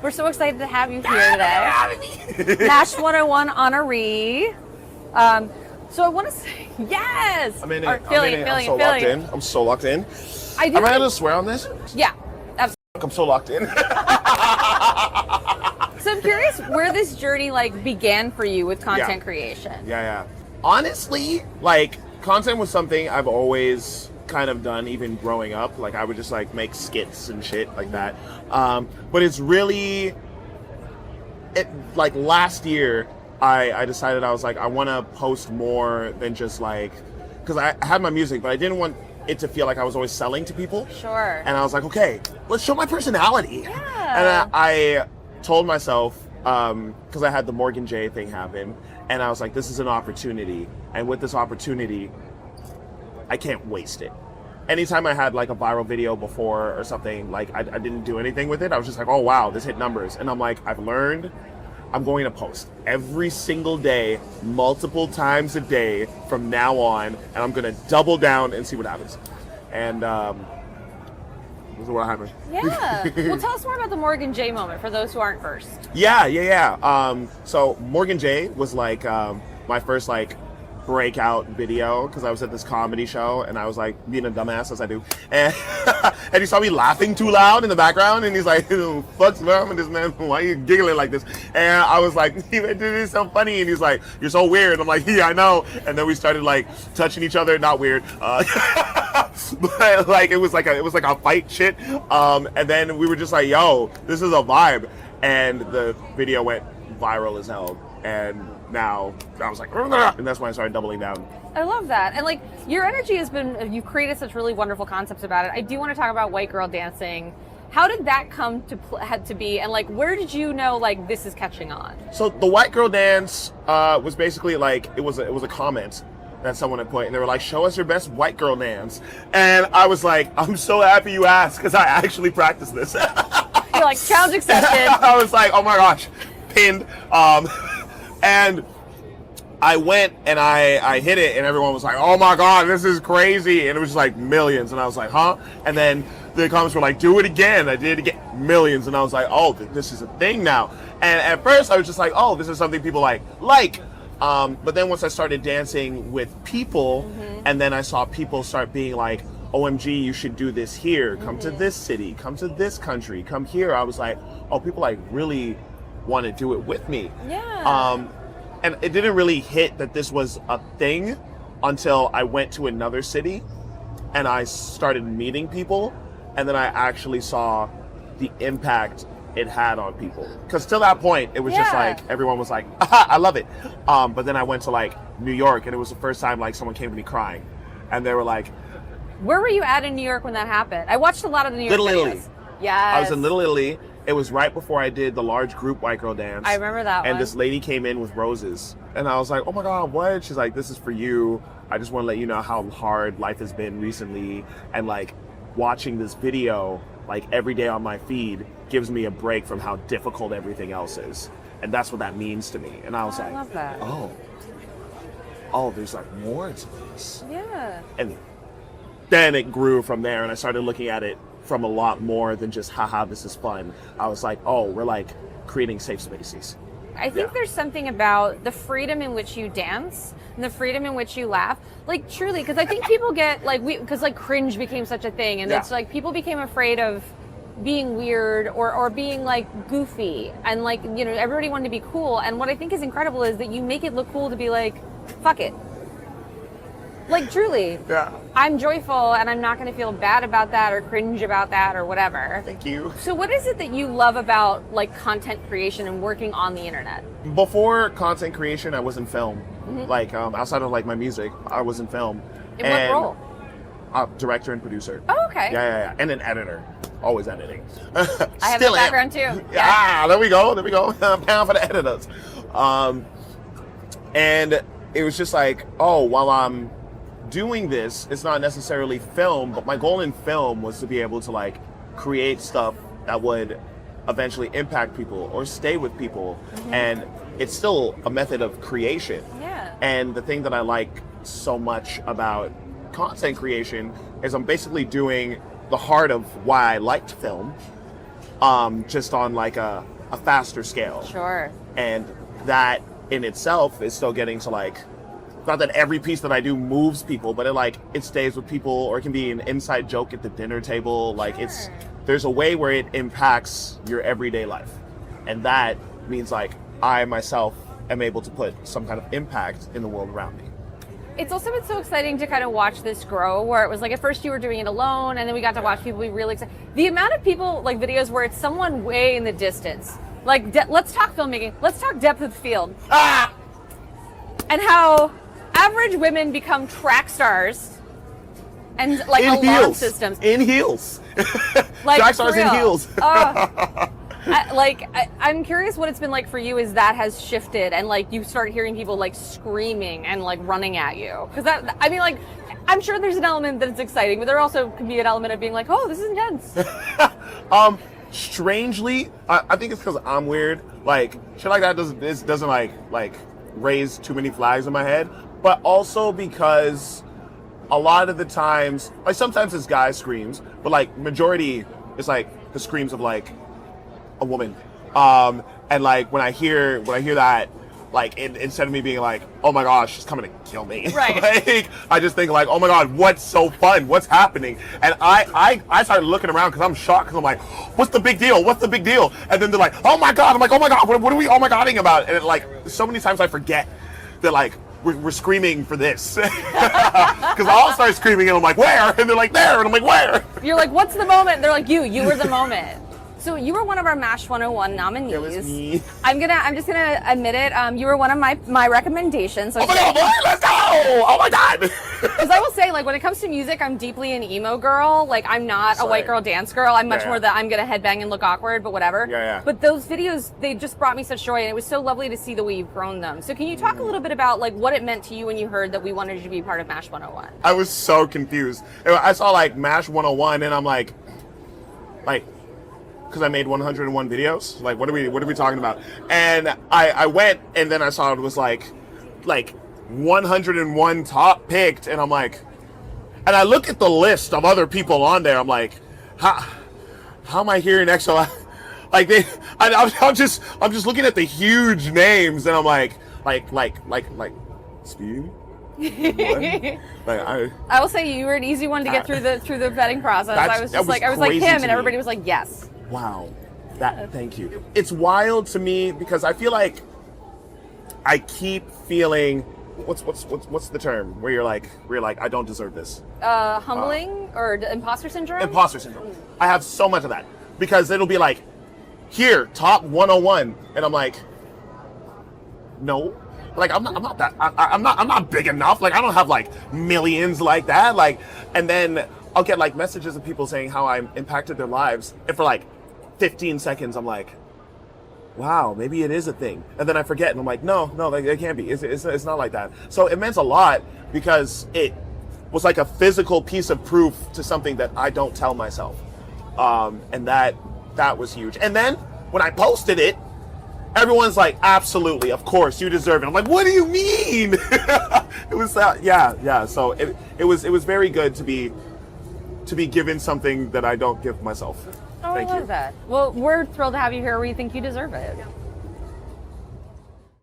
We're so excited to have you here today. Nash 101 Honoree. So I want to say, yes! I'm in it. I'm so locked in. I'm so locked in. Am I allowed to swear on this? Yeah, absolutely. I'm so locked in. So I'm curious where this journey began for you with content creation. Yeah. Honestly, content was something I've always kind of done, even growing up. I would just make skits and shit like that. But it's really, last year, I decided I was I want to post more than just because I had my music, but I didn't want it to feel like I was always selling to people. Sure. And I was like, okay, let's show my personality. Yeah. And I told myself, because I had the Morgan J thing happen, and I was like, this is an opportunity. And with this opportunity, I can't waste it. Anytime I had a viral video before or something, I didn't do anything with it. I was just like, oh wow, this hit numbers. And I'm like, I've learned I'm going to post every single day, multiple times a day from now on, and I'm going to double down and see what happens. And this is what happened. Yeah. Well, tell us more about the Morgan J moment for those who aren't versed. Yeah. So Morgan J was my first breakout video because I was at this comedy show and I was being a dumbass as I do, and and he saw me laughing too loud in the background and he's like, "Fuck's wrong with this man? Why are you giggling like this?" And I was like, "This is so funny," and he's like, "You're so weird." I'm like, "Yeah, I know." And then we started touching each other, not weird, but it was like a fight shit. And then we were just like, "Yo, this is a vibe," and the video went viral as hell. And now I was like, and that's when I started doubling down. I love that. And your energy has been, you've created such really wonderful concepts about it. I do want to talk about white girl dancing. How did that come to be? And where did you know this is catching on? So the white girl dance was basically it was a comment that someone had put, and they were like, show us your best white girl dance. And I was like, I'm so happy you asked because I actually practiced this. You're like, challenge accepted. I was like, oh my gosh, pinned. And I went and I hit it and everyone was like, oh my God, this is crazy. And it was just millions. And I was like, huh? And then the comments were like, do it again. I did it again, millions. And I was like, oh, this is a thing now. And at first I was just like, oh, this is something people like. But then once I started dancing with people, and then I saw people start being like, OMG, you should do this here. Come to this city, come to this country, come here. I was like, oh, people really want to do it with me. Yeah. And it didn't really hit that this was a thing until I went to another city and I started meeting people, and then I actually saw the impact it had on people. Because till that point, it was just everyone was like, aha, I love it. But then I went to New York, and it was the first time someone came to me crying, and they were like, where were you at in New York when that happened? I watched a lot of the New York videos. Italy. Yes. I was in Little Italy. It was right before I did the large group white girl dance. I remember that one. And this lady came in with roses. And I was like, oh my God, what? She's like, this is for you. I just want to let you know how hard life has been recently. And watching this video, every day on my feed gives me a break from how difficult everything else is. And that's what that means to me. And I was I love that. oh, there's more to this. Yeah. And then it grew from there, and I started looking at it from a lot more than just, haha, this is fun. I was like, oh, we're creating safe spaces. I think there's something about the freedom in which you dance and the freedom in which you laugh. Truly, because I think people get, because cringe became such a thing, and it's people became afraid of being weird or being goofy, and everybody wanted to be cool. And what I think is incredible is that you make it look cool to be fuck it. Truly. Yeah. I'm joyful, and I'm not going to feel bad about that or cringe about that or whatever. Thank you. So what is it that you love about content creation and working on the internet? Before content creation, I was in film. Outside of my music, I was in film. In what role? Director and producer. Oh, okay. Yeah. And an editor. Always editing. I have that background too. Yeah. There we go. Pound for the editors. And it was just while I'm doing this, it's not necessarily film, but my goal in film was to be able to create stuff that would eventually impact people or stay with people. And it's still a method of creation. Yeah. And the thing that I like so much about content creation is I'm basically doing the heart of why I liked film, just on like a faster scale. Sure. And that in itself is still getting to like, not that every piece that I do moves people, but it stays with people, or it can be an inside joke at the dinner table. Like Sure. there's a way where it impacts your everyday life. And that means like I myself am able to put some kind of impact in the world around me. It's also been so exciting to kind of watch this grow, where it was like at first you were doing it alone, and then we got to watch people be really excited. The amount of people, like videos where it's someone way in the distance. Like, let's talk filmmaking. Let's talk depth of field. Ah! And how average women become track stars and like In alarm heels. systems. In heels. Like, Track stars for in real. heels. I'm curious what it's been like for you as that has shifted and like you start hearing people like screaming and like running at you. Because that, I mean, like, I'm sure there's an element that it's exciting, but there also can be an element of being like, oh, this is intense. Strangely, I think it's because I'm weird. Like shit like that doesn't like raise too many flags in my head. But also because a lot of the times, like sometimes it's guys screams, but like majority is like the screams of like a woman. And like when I hear that, like instead of me being like, oh my gosh, she's coming to kill me. Right. Like I just think like, oh my God, what's so fun? What's happening? And I started looking around because I'm shocked because I'm like, what's the big deal? What's the big deal? And then they're like, oh my God. I'm like, oh my God, what are we oh my Godding about? And it, like so many times I forget that like we're screaming for this. Because I'll start screaming and I'm like, where? And they're like, there. And I'm like, where? You're like, what's the moment? They're like, you were the moment. So you were one of our MASH 101 nominees. It was me. I'm just gonna admit it. You were one of my recommendations. So Oh my God, boy, let's go! Oh my God! Because I will say, like, when it comes to music, I'm deeply an emo girl. Like, I'm not a white girl dance girl. I'm much more the I'm gonna headbang and look awkward, but whatever. Yeah. But those videos, they just brought me such joy, and it was so lovely to see the way you've grown them. So can you talk a little bit about like what it meant to you when you heard that we wanted you to be part of MASH 101? I was so confused. I saw like MASH 101 and I'm like, because I made 101 videos. Like, what are we talking about? And I went and then I saw it was like 101 top picked, and I'm like, and I look at the list of other people on there. I'm like, how am I here next to like I'm just looking at the huge names, and I'm like Steve. I will say you were an easy one to get through the vetting process. I was like him, and everybody was like, yes. Wow. Thank you. It's wild to me because I feel like I keep feeling what's the term where you're like I don't deserve this. Humbling or imposter syndrome? Imposter syndrome. I have so much of that because it'll be like, here, top 101, and I'm like, no. Like I'm not that. I'm not big enough. Like I don't have like millions like that. Like, and then I'll get like messages of people saying how I impacted their lives, and for like 15 seconds, I'm like, wow, maybe it is a thing. And then I forget, and I'm like, no, like, it can't be. It's not like that. So it meant a lot because it was like a physical piece of proof to something that I don't tell myself, and that was huge. And then when I posted it, everyone's like, absolutely, of course, you deserve it. I'm like, what do you mean? It was yeah. So it was very good to be given something that I don't give myself. Oh, Thank I love you. that. Well, we're thrilled to have you here. We think you deserve it.